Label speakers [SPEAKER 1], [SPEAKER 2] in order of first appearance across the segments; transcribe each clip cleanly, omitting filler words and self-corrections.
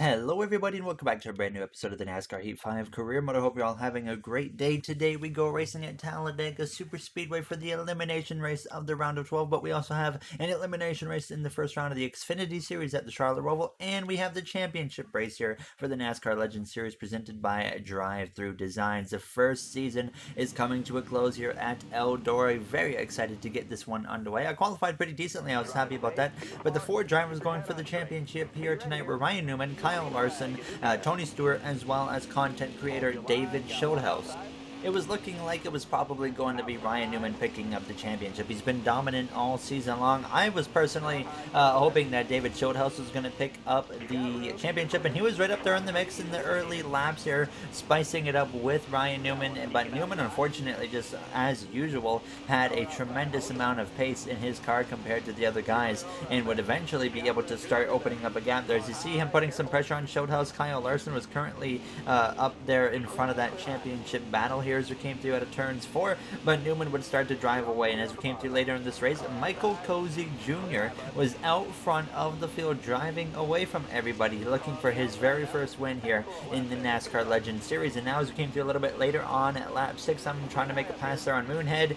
[SPEAKER 1] Hello everybody and welcome back to a brand new episode of the NASCAR Heat 5 Career Mode. I hope you're all having a great day. Today we go racing at Talladega Superspeedway for the elimination race of the round of 12, but we also have an elimination race in the first round of the Xfinity Series at the Charlotte Roval, and we have the championship race here for the NASCAR Legends Series presented by Drive Through Designs. The first season is coming to a close here at Eldora. Very excited to get this one underway. I qualified pretty decently, I was happy about that, but the four drivers going for the championship here tonight were Ryan Newman, Kyle Larson, Tony Stewart, as well as content creator David Schildhouse. It was looking like it was probably going to be Ryan Newman picking up the championship. He's been dominant all season long. I was personally hoping that David Schildhouse was going to pick up the championship, and he was right up there in the mix in the early laps here, spicing it up with Ryan Newman. But Newman, unfortunately, just as usual, had a tremendous amount of pace in his car compared to the other guys, and would eventually be able to start opening up a gap there. As you see him putting some pressure on Schildhouse, Kyle Larson was currently up there in front of that championship battle here as we came through out of turns 4, but Newman would start to drive away, and as we came through later in this race, Michael Cozy Jr. was out front of the field driving away from everybody, looking for his very first win here in the NASCAR Legends Series. And now as we came through a little bit later on at lap 6, I'm trying to make a pass there on Moonhead.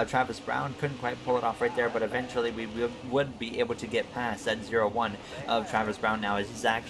[SPEAKER 1] Travis Brown couldn't quite pull it off right there, but eventually we would be able to get past that 0-1 of Travis Brown now, as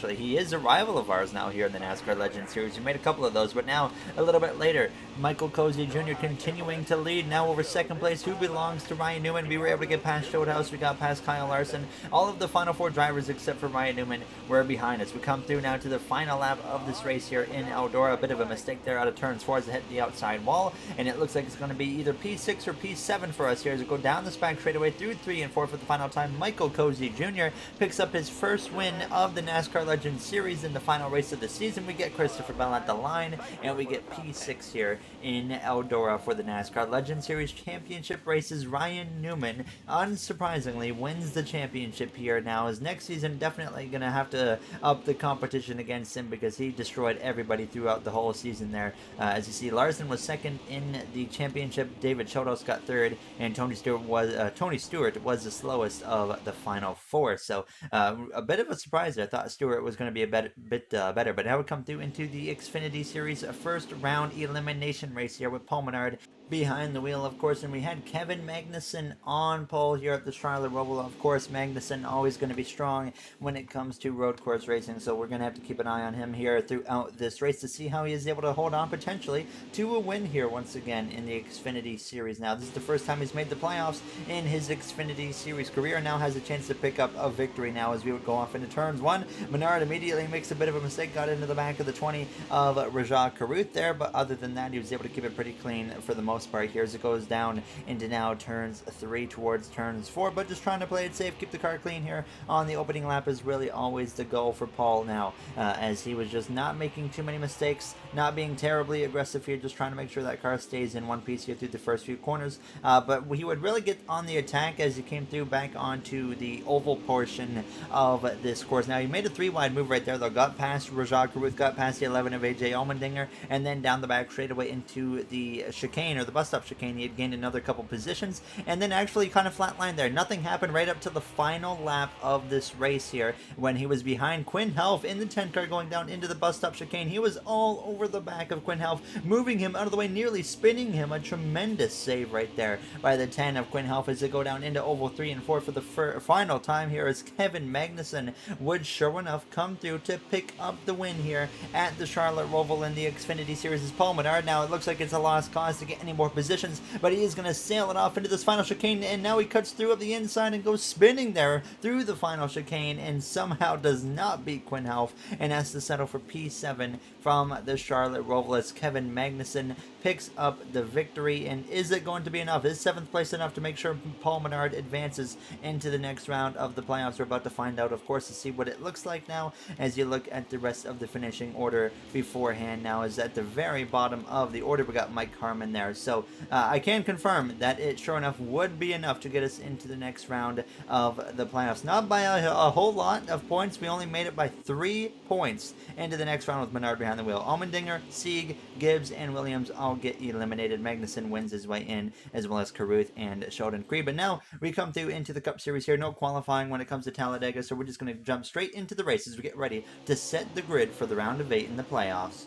[SPEAKER 1] he is a rival of ours now here in the NASCAR Legends Series. We made a couple of those, but now a little bit later, Michael Cozy Jr. continuing to lead now over second place, who belongs to Ryan Newman. We were able to get past Schildhouse, we got past Kyle Larson. All of the final four drivers except for Ryan Newman were behind us. We come through now to the final lap of this race here in Eldora. A bit of a mistake there out of turns 4 as it hit the outside wall, and it looks like it's going to be either P6 or P7 for us here as we go down this back straightaway through 3 and 4 for the final time. Michael Cozy Jr. picks up his first win of the NASCAR Legends Series in the final race of the season. We get Christopher Bell at the line, and we get P6 here in Eldora for the NASCAR Legends Series Championship races. Ryan Newman, unsurprisingly, wins the championship here. Now, his next season definitely going to have to up the competition against him because he destroyed everybody throughout the whole season there. As you see, Larson was second in the championship. David Schildhouse got third, and Tony Stewart was the slowest of the final 4. So a bit of a surprise there. I thought Stewart was going to be a bit better, but now we come through into the Xfinity Series first round elimination race here with Paul Menard behind the wheel, of course, and we had Kevin Magnussen on pole here at the Charlotte Roval. Of course, Magnussen always going to be strong when it comes to road course racing, so we're going to have to keep an eye on him here throughout this race to see how he is able to hold on potentially to a win here once again in the Xfinity Series. Now, this is the first time he's made the playoffs in his Xfinity Series career, now has a chance to pick up a victory now as we would go off into turns 1. Menard immediately makes a bit of a mistake, got into the back of the 20 of Rajah Caruth there, but other than that, he was able to keep it pretty clean for the most part here as it goes down into now turns 3 towards turns 4, but just trying to play it safe, keep the car clean here on the opening lap is really always the goal for Paul now, as he was just not making too many mistakes, not being terribly aggressive here, just trying to make sure that car stays in one piece here through the first few corners, but he would really get on the attack as he came through back onto the oval portion of this course. Now, he made a 3-wide move right there though, got past Rajah Caruth, got past the 11 of AJ Allmendinger, and then down the back straightaway into the chicane, or the bus stop chicane. He had gained another couple positions, and then actually kind of flatlined there. Nothing happened right up to the final lap of this race here when he was behind Quinn Helf in the 10 car going down into the bus stop chicane. He was all over the back of Quinn Helf, moving him out of the way, nearly spinning him. A tremendous save right there by the 10 of Quinn Helf as they go down into oval 3 and 4 for the final time here as Kevin Magnussen would sure enough come through to pick up the win here at the Charlotte Roval in the Xfinity Series. As Paul Menard, now it looks like it's a lost cause to get any more positions, but he is going to sail it off into this final chicane, and now he cuts through up the inside and goes spinning there through the final chicane and somehow does not beat Quinn Helf and has to settle for P7 from the Charlotte Roval as Kevin Magnussen picks up the victory. And is it going to be enough? Is 7th place enough to make sure Paul Menard advances into the next round of the playoffs? We're about to find out, of course, to see what it looks like now as you look at the rest of the finishing order beforehand. Now is at the very bottom of the order, we got Mike Harmon there. So I can confirm that it sure enough would be enough to get us into the next round of the playoffs. Not by a whole lot of points. We only made it by 3 points into the next round with Menard behind the wheel. Allmendinger, Sieg, Gibbs, and Williams all get eliminated. Magnussen wins his way in, as well as Carruth and Sheldon Creed. But now we come through into the Cup Series here. No qualifying when it comes to Talladega, so we're just going to jump straight into the race as we get ready to set the grid for the round of 8 in the playoffs.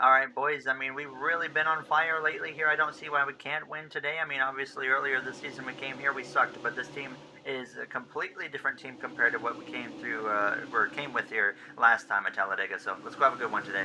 [SPEAKER 1] All right, boys. I mean, we've really been on fire lately here. I don't see why we can't win today. I mean, obviously, earlier this season we came here, we sucked, but this team is a completely different team compared to what we came with here last time at Talladega. So let's go have a good one today.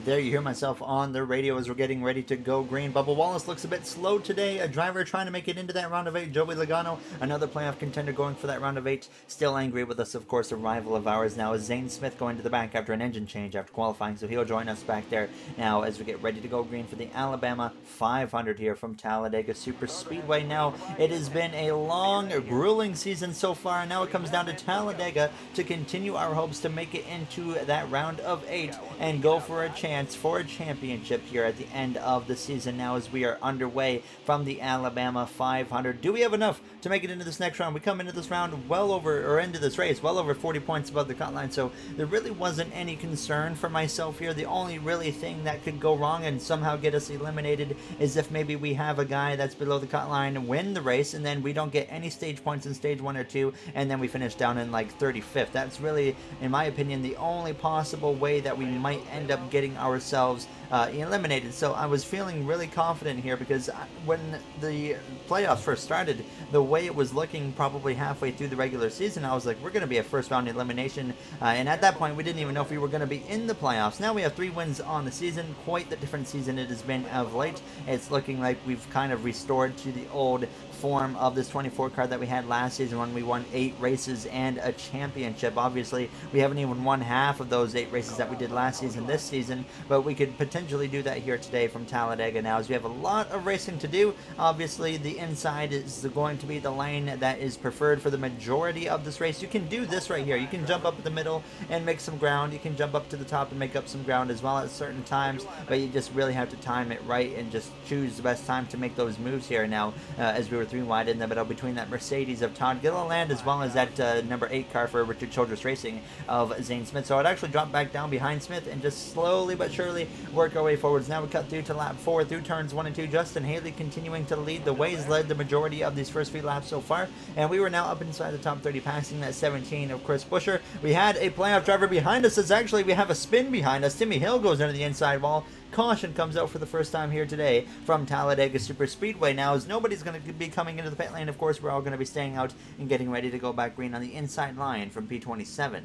[SPEAKER 1] There you hear myself on the radio as we're getting ready to go green. Bubba Wallace looks a bit slow today. A driver trying to make it into that round of 8. Joey Logano, another playoff contender going for that round of 8. Still angry with us, of course, a rival of ours now is Zane Smith going to the back after an engine change after qualifying. So he'll join us back there now as we get ready to go green for the Alabama 500 here from Talladega Superspeedway. Now, it has been a long, grueling season so far. Now it comes down to Talladega to continue our hopes to make it into that round of 8 and go for a chance for a championship here at the end of the season now as we are underway from the Alabama 500. Do we have enough to make it into this next round? We come into this round into this race well over 40 points above the cut line, so there really wasn't any concern for myself here. The only really thing that could go wrong and somehow get us eliminated is if maybe we have a guy that's below the cut line win the race and then we don't get any stage points in stage 1 or 2 and then we finish down in like 35th. That's really, in my opinion, the only possible way that we might end up getting ourselves eliminated. So I was feeling really confident here because when the playoffs first started, the way it was looking probably halfway through the regular season, I was like, we're going to be a first round elimination, and at that point we didn't even know if we were going to be in the playoffs. Now we have 3 wins on the season. Quite the different season it has been of late. It's looking like we've kind of restored to the old form of this 24 car that we had last season when we won 8 races and a championship. Obviously, we haven't even won half of those 8 races that we did last season this season, but we could potentially do that here today from Talladega now as we have a lot of racing to do. Obviously, the inside is going to be the lane that is preferred for the majority of this race. You can do this right here. You can jump up the middle and make some ground. You can jump up to the top and make up some ground as well at certain times, but you just really have to time it right and just choose the best time to make those moves here now as we were 3 wide in the middle between that Mercedes of Todd Gilliland as well as that number 8 car for Richard Childress Racing of Zane Smith. So I'd actually drop back down behind Smith and just slowly but surely work our way forwards. Now we cut through to lap 4 through turns 1 and 2. Justin Haley continuing to lead the way. He's led the majority of these first few laps so far, and we were now up inside the top 30, passing that 17 of Chris Buescher. We had a playoff driver behind us as actually we have a spin behind us. Timmy Hill goes into the inside wall. Caution comes out for the first time here today from Talladega Superspeedway now as nobody's going to be coming into the pit lane. Of course, we're all going to be staying out and getting ready to go back green on the inside line from P27.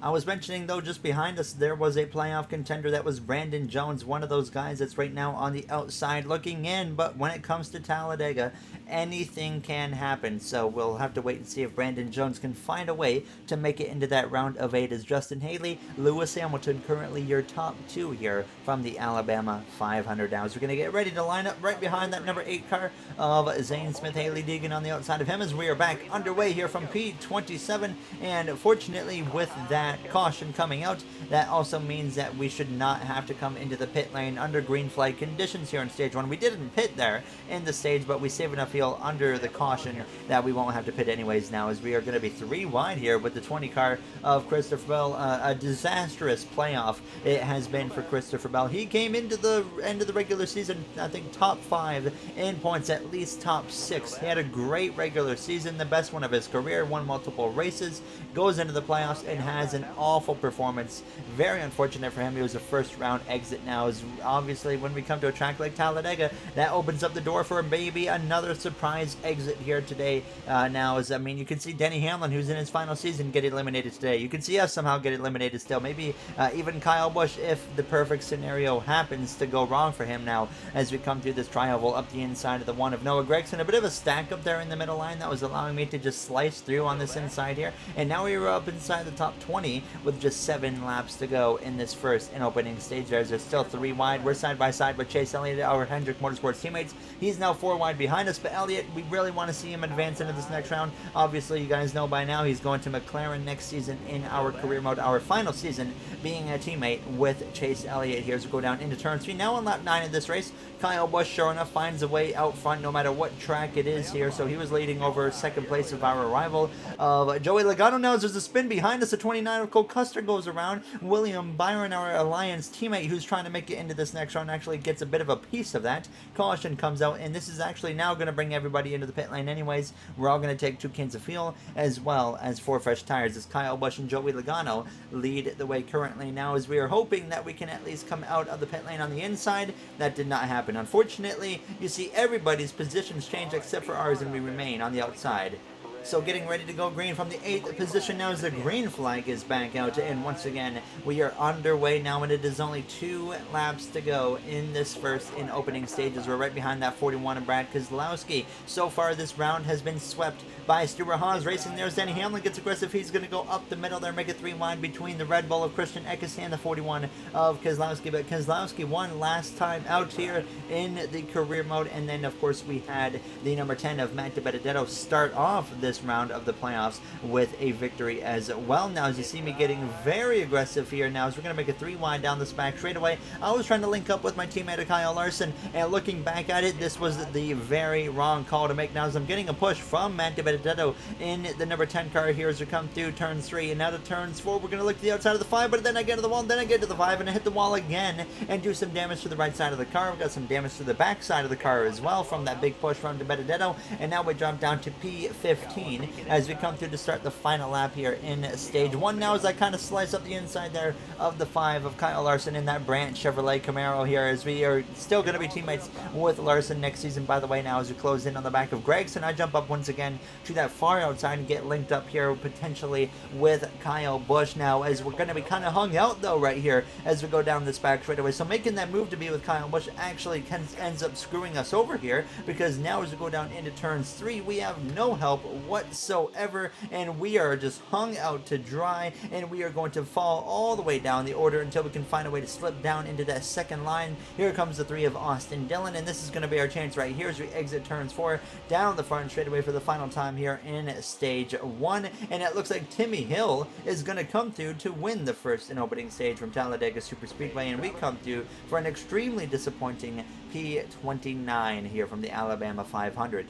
[SPEAKER 1] I was mentioning, though, just behind us, there was a playoff contender. That was Brandon Jones, one of those guys that's right now on the outside looking in. But when it comes to Talladega, anything can happen. So we'll have to wait and see if Brandon Jones can find a way to make it into that round of 8 as Justin Haley, Lewis Hamilton, currently your top 2 here from the Alabama 500 now. So we're going to get ready to line up right behind that number 8 car of Zane Smith. Haley Deegan on the outside of him as we are back underway here from P27. And fortunately, with that caution coming out, that also means that we should not have to come into the pit lane under green flag conditions here in stage 1. We didn't pit there in the stage, but we save enough fuel under the caution that we won't have to pit anyways now, as we are going to be 3 wide here with the 20 car of Christopher Bell. A disastrous playoff it has been for Christopher Bell. He came into the end of the regular season, I think, top 5 in points, at least top 6. He had a great regular season, the best one of his career, won multiple races, goes into the playoffs and has an awful performance. Very unfortunate for him. He was a first round exit now, as obviously when we come to a track like Talladega, that opens up the door for maybe another surprise exit here today. Now, as I mean, you can see Denny Hamlin, who's in his final season, get eliminated today. You can see us somehow get eliminated still. Maybe even Kyle Busch, if the perfect scenario happens to go wrong for him now, as we come through this tri-oval up the inside of the one of Noah Gragson. A bit of a stack up there in the middle line that was allowing me to just slice through on this inside here. And now we were up inside the top 20 with just 7 laps to go in this first and opening stage. There's still 3 wide. We're side by side with Chase Elliott, our Hendrick Motorsports teammates. He's now 4 wide behind us, but Elliott, we really want to see him advance into this next round. Obviously, you guys know by now he's going to McLaren next season in our career mode, our final season, being a teammate with Chase Elliott here as we go down into turn 3. Now on lap 9 of this race, Kyle Busch, sure enough, finds a way out front no matter what track it is here. So he was leading over second place of our rival of Joey Logano. Now there's a spin behind us. The 29 of Cole Custer goes around. William Byron, our Alliance teammate who's trying to make it into this next round, actually gets a bit of a piece of that. Caution comes out, and this is actually now going to bring everybody into the pit lane anyways. We're all going to take 2 cans of fuel as well as 4 fresh tires as Kyle Busch and Joey Logano lead the way currently now, as we are hoping that we can at least come out of the pit lane on the inside. That did not happen. Unfortunately, you see everybody's positions change except for ours, and we remain on the outside. So getting ready to go green from the 8th position now as the green flag is back out. And once again, we are underway now, and it is only 2 laps to go in this first opening stages. We're right behind that 41 of Brad Keselowski. So far this round has been swept by Stuart Haas racing. There's Denny Hamlin, gets aggressive. He's going to go up the middle there, make it 3 wide between the Red Bull of Christian Eckes and the 41 of Keselowski. But Keselowski won last time out here in the career mode. And then, of course, we had the number 10 of Matt DiBenedetto start off this round of the playoffs with a victory as well. Now, as you see me getting very aggressive here now, as we're going to make it 3 wide down this back straightaway. I was trying to link up with my teammate Kyle Larson, and looking back at it, this was the very wrong call to make. Now, as I'm getting a push from Matt DiBenedetto in the number 10 car here as we come through turn 3, and now to turns 4, we're going to look to the outside of the 5, but then I get to the wall, and then I get to the 5, and I hit the wall again and do some damage to the right side of the car. We've got some damage to the back side of the car as well from that big push from DiBenedetto, and now we drop down to P15 as we come through to start the final lap here in stage 1. Now as I kind of slice up the inside there of the 5 of Kyle Larson in that Brandt Chevrolet Camaro here, as we are still going to be teammates with Larson next season, by the way. Now as we close in on the back of Gregson, I jump up once again to that far outside and get linked up here potentially with Kyle Busch now, as we're going to be kind of hung out though right here as we go down this back straightaway. So making that move to be with Kyle Busch actually ends up screwing us over here, because now as we go down into turns 3, we have no help whatsoever, and we are just hung out to dry, and we are going to fall all the way down the order until we can find a way to slip down into that second line. Here comes the 3 of Austin Dillon, and this is going to be our chance right here as we exit turns 4 down the front straightaway for the final time here in stage 1, and it looks like Timmy Hill is going to come through to win the first and opening stage from Talladega Superspeedway, and we come through for an extremely disappointing P29 here from the Alabama 500.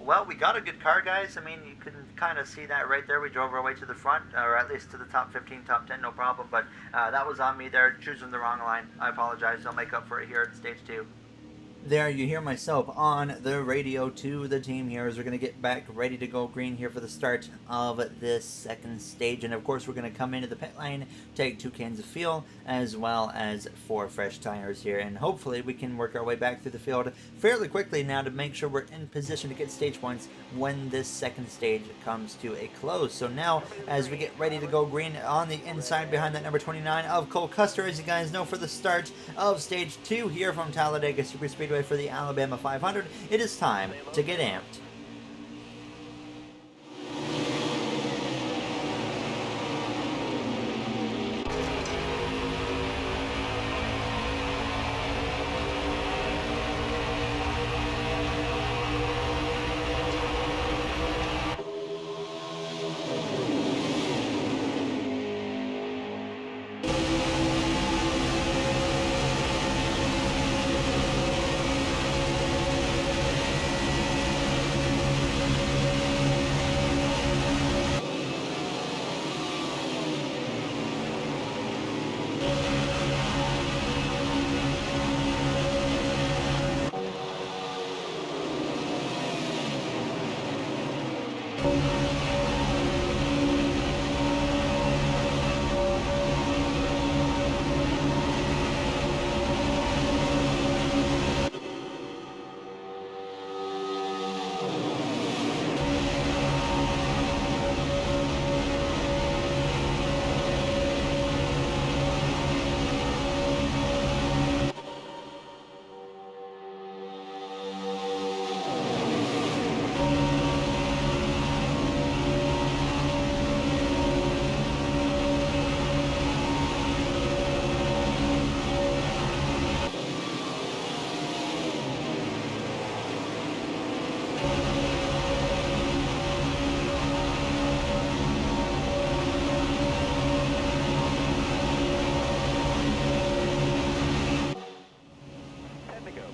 [SPEAKER 1] Well, we got a good car, guys. I mean, you can kind of see that right there. We drove our way to the front, or at least to the top 15, top 10, no problem. But that was on me there, choosing the wrong line. I apologize. I'll make up for it here in stage 2. There you hear myself on the radio to the team here as we're going to get back ready to go green here for the start of this second stage. And of course, we're going to come into the pit lane, take 2 cans of fuel as well as 4 fresh tires here, and hopefully we can work our way back through the field fairly quickly now to make sure we're in position to get stage points when this second stage comes to a close. So now as we get ready to go green on the inside behind that number 29 of Cole Custer, as you guys know, for the start of stage 2 here from Talladega Superspeedway for the Alabama 500, it is time to get amped.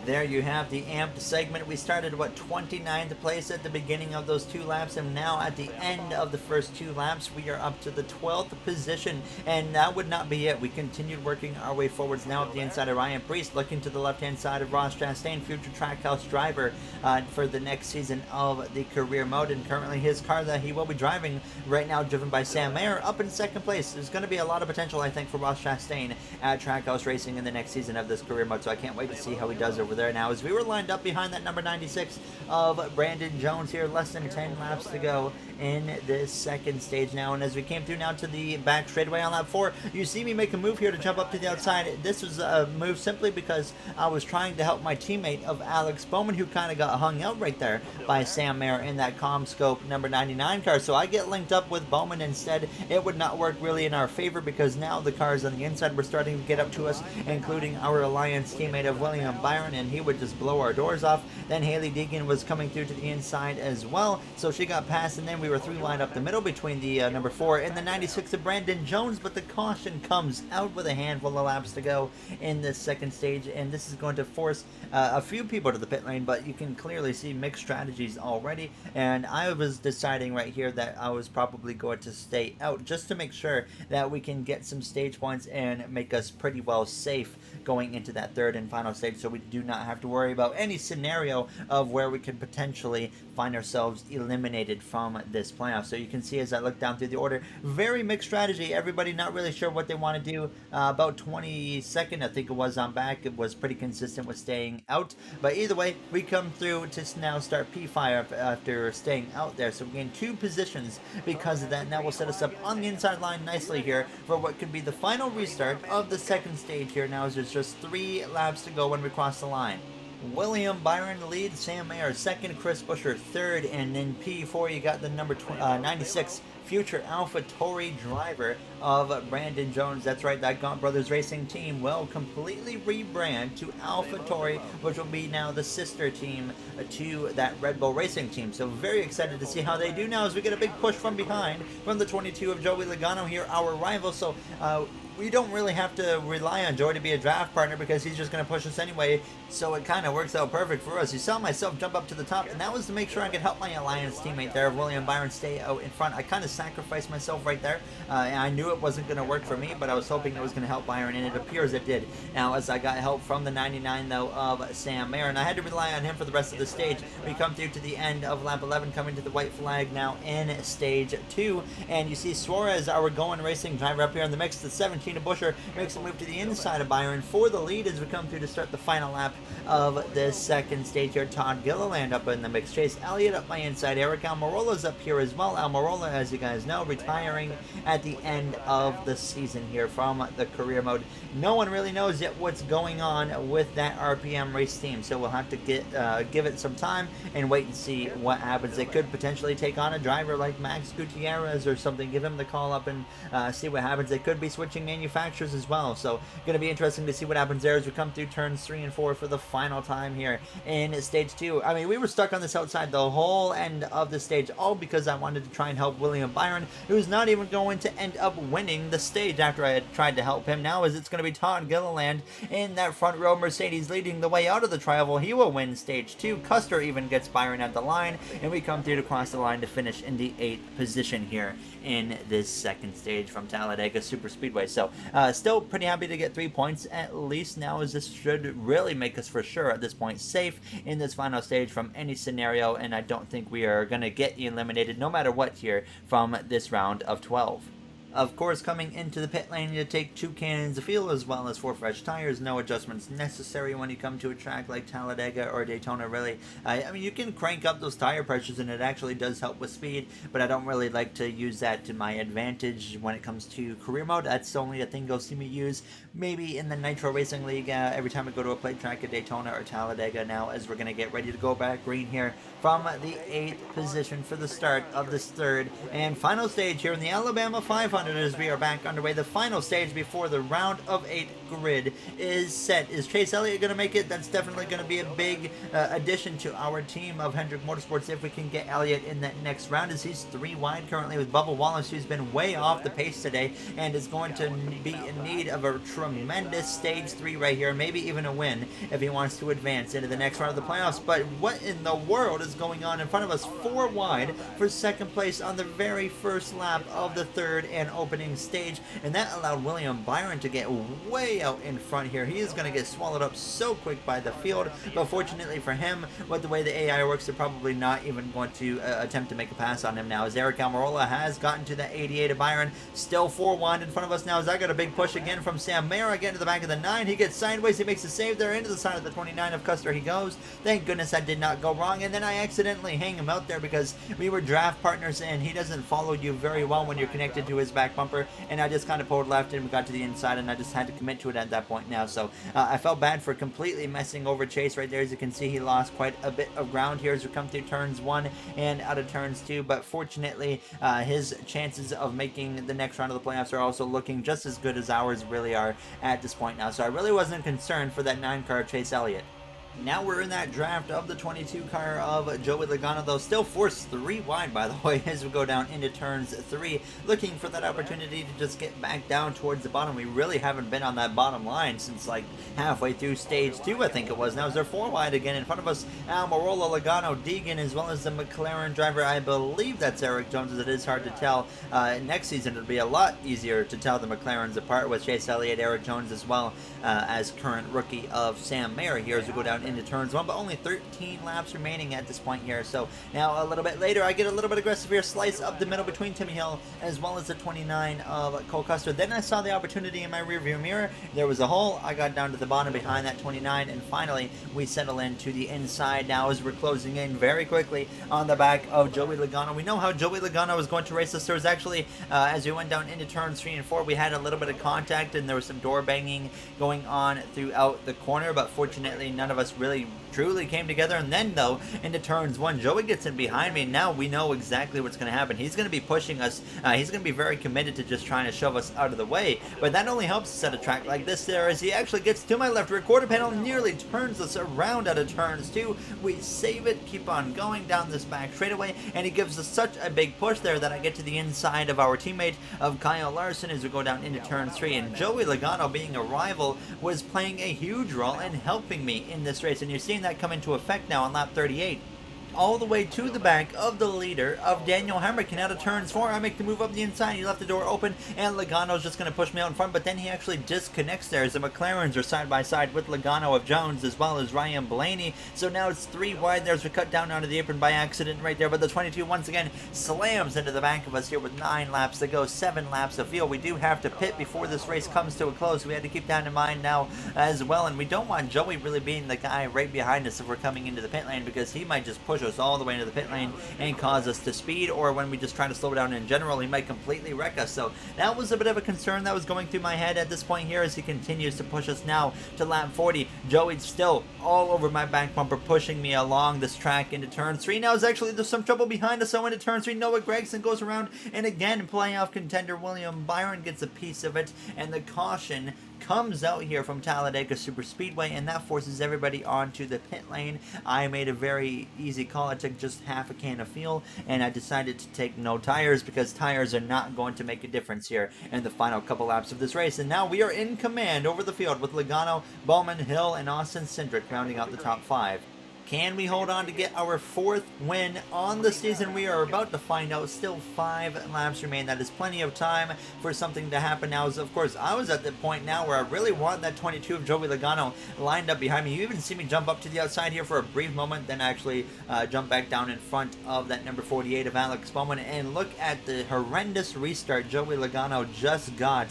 [SPEAKER 1] There you have the amped segment. We started, 29th place at the beginning of those 2 laps, and now at the end of the first 2 laps, we are up to the 12th position, and that would not be it. We continued working our way forwards. Now at the inside of Ryan Preece, looking to the left-hand side of Ross Chastain, future Trackhouse driver for the next season of the career mode, and currently his car that he will be driving right now, driven by Sam Mayer, up in 2nd place. There's going to be a lot of potential, I think, for Ross Chastain at Trackhouse Racing in the next season of this career mode, so I can't wait to see how he does over there. Now, as we were lined up behind that number 96 of Brandon Jones here, less than 10 laps to go in this second stage now, and as we came through now to the back straightaway on lap 4, you see me make a move here to jump up to the outside. This was a move simply because I was trying to help my teammate of Alex Bowman, who kind of got hung out right there by Sam Mayer in that ComScope number 99 car, so I get linked up with Bowman instead. It would not work really in our favor because now the cars on the inside were starting to get up to us, including our Alliance teammate of William Byron, and he would just blow our doors off. Then Haley Deegan was coming through to the inside as well, so she got past, and then we were 3 lined up the middle between the number 4 and the 96 of Brandon Jones, but the caution comes out with a handful of laps to go in this second stage, and this is going to force a few people to the pit lane, but you can clearly see mixed strategies already, and I was deciding right here that I was probably going to stay out just to make sure that we can get some stage points and make us pretty well safe going into that third and final stage, so we do not have to worry about any scenario of where we could potentially find ourselves eliminated from this playoff. So you can see as I look down through the order, very mixed strategy. Everybody not really sure what they want to do. About 22nd, I think it was, on back. It was pretty consistent with staying out. But either way, we come through to now start P5 after staying out there. So we gain 2 positions because of that. And that will set us up on the inside line nicely here for what could be the final restart of the second stage here. Now, as there's just 3 laps to go when we cross the line. William Byron leads, Sam Mayer second, Chris Buescher third, and then P4 you got the number 96 future AlphaTauri driver of Brandon Jones. That's right, that Gaunt Brothers Racing team will completely rebrand to AlphaTauri, which will be now the sister team to that Red Bull Racing team. So very excited to see how they do now as we get a big push from behind from the 22 of Joey Logano here, our rival. So we don't really have to rely on Joey to be a draft partner because he's just going to push us anyway, so it kind of works out perfect for us. You saw myself jump up to the top, and that was to make sure I could help my Alliance teammate there, William Byron, stay out in front. I kind of sacrificed myself right there, and I knew it wasn't going to work for me, but I was hoping it was going to help Byron, and it appears it did. Now, as I got help from the 99, though, of Sam Mayer, and I had to rely on him for the rest of the stage. We come through to the end of lap 11, coming to the white flag now in stage 2, and you see Suarez, our Going Racing driver, up here in the mix. The 17 of Buescher makes a move to the inside of Byron for the lead as we come through to start the final lap of this second stage here. Todd Gilliland up in the mix. Chase Elliott up my inside. Eric Almirola's up here as well. Almirola, as you guys know, retiring at the end of the season here from the career mode. No one really knows yet what's going on with that RPM race team, so we'll have to give it some time and wait and see what happens. They could potentially take on a driver like Max Gutierrez or something, give him the call up and see what happens. They could be switching manufacturers as well, so going to be interesting to see what happens there as we come through turns 3 and 4 for the final time here in stage 2. I mean, we were stuck on this outside the whole end of the stage, all because I wanted to try and help William Byron, who's not even going to end up winning the stage after I had tried to help him. Now, as it's going to be Todd Gilliland in that front row Mercedes leading the way out of the trial, he will win stage 2. Custer even gets Byron at the line, and we come through to cross the line to finish in the 8th position here in this second stage from Talladega Superspeedway. So still pretty happy to get 3 points at least now, as this should really make us for sure at this point safe in this final stage from any scenario, and I don't think we are going to get eliminated no matter what here from this round of 12. Of course, coming into the pit lane, you take 2 cans of fuel as well as 4 fresh tires. No adjustments necessary when you come to a track like Talladega or Daytona, really. I mean, you can crank up those tire pressures, and it actually does help with speed, but I don't really like to use that to my advantage when it comes to career mode. That's only a thing you'll see me use maybe in the Nitro Racing League every time I go to a plate track at Daytona or Talladega. Now, as we're going to get ready to go back green here from the 8th position for the start of this third and final stage here in the Alabama 500. fun it is. We are back underway. The final stage before the round of 8 grid is set. Is Chase Elliott going to make it? That's definitely going to be a big addition to our team of Hendrick Motorsports if we can get Elliott in that next round, as he's 3 wide currently with Bubba Wallace, who's been way off the pace today and is going to be in need of a tremendous stage 3 right here, maybe even a win if he wants to advance into the next round of the playoffs. But what in the world is going on in front of us? 4 wide for second place on the very first lap of the third and opening stage, and that allowed William Byron to get way out in front here. He is going to get swallowed up so quick by the field, but fortunately for him, with the way the AI works, they're probably not even going to attempt to make a pass on him now, as Eric Almirola has gotten to the 88 of Byron. Still 4 wide in front of us now, as I got a big push again from Sam Mayer again to the back of the 9. He gets sideways, he makes a save there into the side of the 29 of Custer he goes. Thank goodness that did not go wrong, and then I accidentally hang him out there because we were draft partners and he doesn't follow you very well when you're connected to his back bumper, and I just kind of pulled left and we got to the inside, and I just had to commit to it at that point now. So I felt bad for completely messing over Chase right there. As you can see, he lost quite a bit of ground here as we come through turns 1 and out of turns 2, but fortunately his chances of making the next round of the playoffs are also looking just as good as ours really are at this point now, so I really wasn't concerned for that 9 car of Chase Elliott. Now we're in that draft of the 22 car of Joey Logano, though still forced 3 wide, by the way, as we go down into turns 3, looking for that opportunity to just get back down towards the bottom. We really haven't been on that bottom line since like halfway through stage 2, I think it was. Now is there 4 wide again in front of us? Almirola, Logano, Deegan, as well as the McLaren driver. I believe that's Eric Jones, as it is hard to tell. Next season it'll be a lot easier to tell the McLarens apart with Chase Elliott, Eric Jones, as well as current rookie of Sam Mayer here as we go down into turns 1, but only 13 laps remaining at this point here. So now a little bit later, I get a little bit aggressive here, slice up the middle between Timmy Hill as well as the 29 of Cole Custer. Then I saw the opportunity in my rearview mirror. There was a hole. I got down to the bottom behind that 29, and finally we settle into the inside now as we're closing in very quickly on the back of Joey Logano. We know how Joey Logano was going to race us. There was actually, as we went down into turns 3 and 4, we had a little bit of contact and there was some door banging going on throughout the corner, but fortunately none of us really truly came together. And then though, into turns 1, Joey gets in behind me, and now we know exactly what's going to happen. He's going to be pushing us. He's going to be very committed to just trying to shove us out of the way, but that only helps us at a track like this there, as he actually gets to my left rear quarter panel, nearly turns us around out of turns 2. We save it, keep on going down this back straightaway, and he gives us such a big push there that I get to the inside of our teammate of Kyle Larson as we go down into turn 3. And Joey Logano, being a rival, was playing a huge role in helping me in this race, and you're seeing that come into effect now on lap 38. All the way to the back of the leader of Daniel Hemrick, and out of turns 4, I make the move up the inside. He left the door open, and Logano's just going to push me out in front, but then he actually disconnects there as the McLarens are side by side with Logano of Jones as well as Ryan Blaney. So now it's 3 wide there as we cut down onto the apron by accident right there, but the 22 once again slams into the back of us here with 9 laps to go, 7 laps of field. We do have to pit before this race comes to a close. We had to keep that in mind now as well, and we don't want Joey really being the guy right behind us if we're coming into the pit lane, because he might just push us all the way into the pit lane and cause us to speed, or when we just try to slow down in general, he might completely wreck us. So that was a bit of a concern that was going through my head at this point here as he continues to push us now to lap 40. Joey's still all over my back bumper, pushing me along this track into turn 3. Now there's some trouble behind us, so into turn 3, Noah Gragson goes around, and again, playoff contender William Byron gets a piece of it, and the caution comes out here from Talladega Superspeedway, and that forces everybody onto the pit lane. I made a very easy call. I took just half a can of fuel, and I decided to take no tires because tires are not going to make a difference here in the final couple laps of this race. And now we are in command over the field with Logano, Bowman, Hill, and Austin Cindric rounding out the top 5. Can we hold on to get our 4th win on the season? We are about to find out. Still 5 laps remain. That is plenty of time for something to happen now. As of course, I was at the point now where I really want that 22 of Joey Logano lined up behind me. You even see me jump up to the outside here for a brief moment, then actually jump back down in front of that number 48 of Alex Bowman. And look at the horrendous restart Joey Logano just got.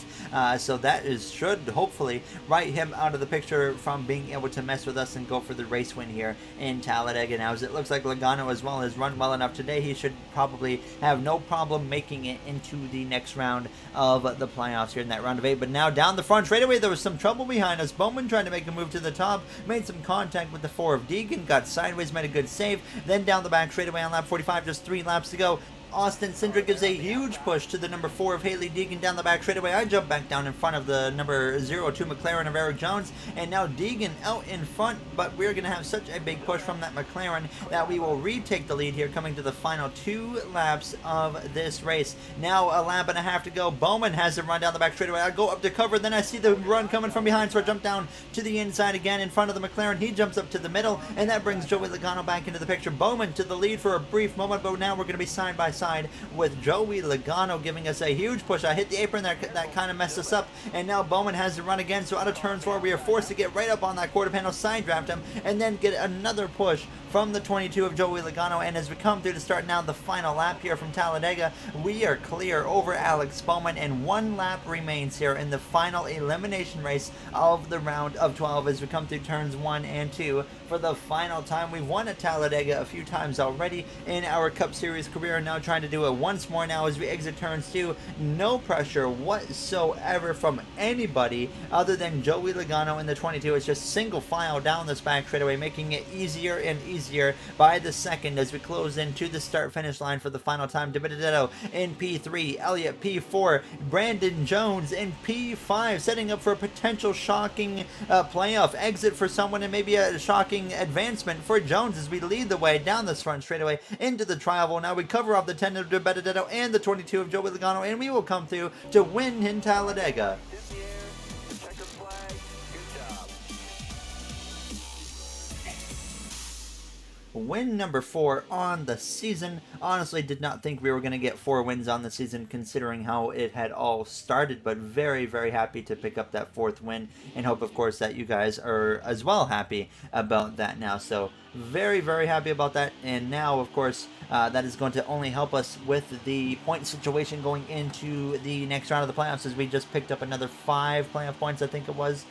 [SPEAKER 1] So that should hopefully write him out of the picture from being able to mess with us and go for the race win here in Talladega. Now, as it looks like Logano as well has run well enough today, he should probably have no problem making it into the next round of the playoffs here in that round of 8. But now down the front straightaway, there was some trouble behind us. Bowman tried to make a move to the top, made some contact with the 4 of Deegan, got sideways, made a good save. Then down the back straightaway on lap 45, just 3 laps to go. Austin Cindric gives a huge push to the number 4 of Haley Deegan down the back straightaway. I jump back down in front of the number 02 McLaren of Eric Jones, and now Deegan out in front, but we're going to have such a big push from that McLaren that we will retake the lead here coming to the final 2 laps of this race. Now a lap and a half to go. Bowman has to run down the back straightaway. I go up to cover, then I see the run coming from behind, so I jump down to the inside again in front of the McLaren. He jumps up to the middle, and that brings Joey Logano back into the picture. Bowman to the lead for a brief moment, but now we're going to be side by side with Joey Logano giving us a huge push. I hit the apron there, that kind of messed us up, and now Bowman has to run again, so out of turns 4 we are forced to get right up on that quarter panel, side draft him, and then get another push from the 22 of Joey Logano. And as we come through to start now the final lap here from Talladega, we are clear over Alex Bowman, and 1 lap remains here in the final elimination race of the round of 12 as we come through turns 1 and 2 for the final time. We've won at Talladega a few times already in our Cup Series career, now trying to do it once more now as we exit turns 2. No pressure whatsoever from anybody other than Joey Logano in the 22. It's just single file down this back straightaway, making it easier and easier by the second as we close into the start finish line for the final time. DiBenedetto in P3, Elliott P4, Brandon Jones in P5, setting up for a potential shocking playoff exit for someone, and maybe a shocking advancement for Jones as we lead the way down this front straightaway into the tri-oval. Now we cover off the 10 of DiBenedetto and the 22 of Joey Logano, and we will come through to win in Talladega. Win number 4 on the season. Honestly, did not think we were going to get 4 wins on the season considering how it had all started, but very, very happy to pick up that 4th win, and hope, of course, that you guys are as well happy about that now. So very, very happy about that. And now, of course, that is going to only help us with the point situation going into the next round of the playoffs, as we just picked up another 5 playoff points, I think it was.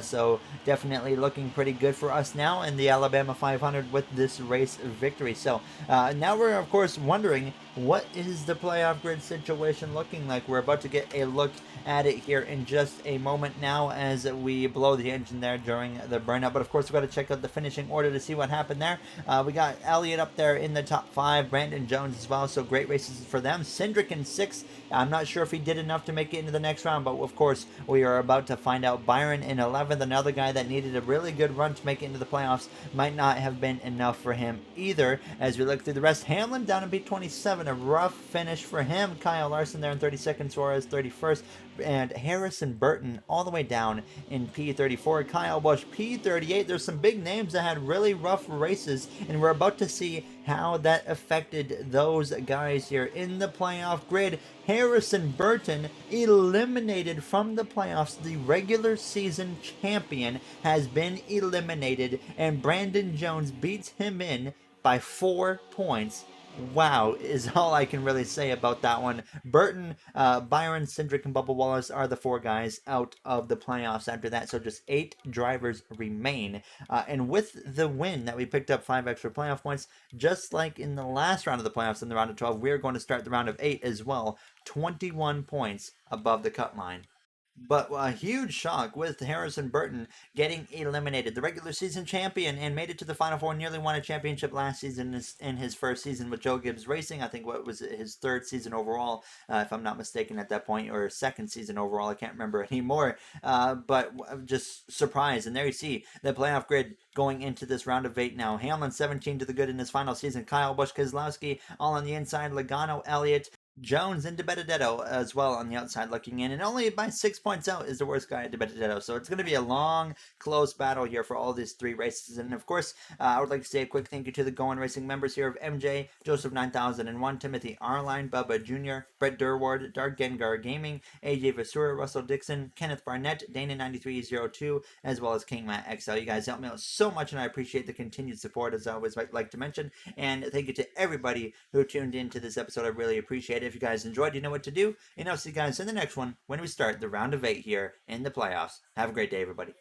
[SPEAKER 1] So definitely looking pretty good for us now in the Alabama 500 with this race victory. So now we're, of course, wondering, what is the playoff grid situation looking like? We're about to get a look at it here in just a moment now as we blow the engine there during the burnout. But of course, we've got to check out the finishing order to see what happened there. We got Elliott up there in the top 5, Brandon Jones as well, so great races for them. Cindric in 6th. I'm not sure if he did enough to make it into the next round, but of course, we are about to find out. Byron in 11th, another guy that needed a really good run to make it into the playoffs. Might not have been enough for him either. As we look through the rest, Hamlin down in P27, a rough finish for him. Kyle Larson there in 32nd, Suarez 31st, and Harrison Burton all the way down in P34. Kyle Busch P38. There's some big names that had really rough races, and we're about to see how that affected those guys here in the playoff grid. Harrison Burton eliminated from the playoffs. The regular season champion has been eliminated, and Brandon Jones beats him in by 4 points. Wow, is all I can really say about that one. Burton, Byron, Cindric, and Bubba Wallace are the 4 guys out of the playoffs after that, so just 8 drivers remain. And with the win that we picked up 5 extra playoff points, just like in the last round of the playoffs in the round of 12, we're going to start the round of 8 as well, 21 points above the cut line. But a huge shock with Harrison Burton getting eliminated. The regular season champion, and made it to the Final Four, nearly won a championship last season in his first season with Joe Gibbs Racing. I think what was it, his 3rd season overall, if I'm not mistaken at that point, or 2nd season overall. I can't remember anymore. But just surprised. And there you see the playoff grid going into this round of 8 now. Hamlin 17 to the good in his final season. Kyle Busch, Keselowski all on the inside. Logano, Elliott, Jones, and DiBenedetto as well on the outside looking in, and only by 6 points out is the worst guy at DiBenedetto. So it's going to be a long, close battle here for all these 3 races. And of course, I would like to say a quick thank you to the Going Racing members here of MJ, Joseph 9001, Timothy Arline, Bubba Jr., Brett Durward, Dark Gengar Gaming, AJ Vasura, Russell Dixon, Kenneth Barnett, Dana9302, as well as King Matt XL. You guys help me out so much, and I appreciate the continued support, as I always like to mention. And thank you to everybody who tuned in to this episode. I really appreciate it. If you guys enjoyed, you know what to do. And I'll see you guys in the next one when we start the round of 8 here in the playoffs. Have a great day, everybody.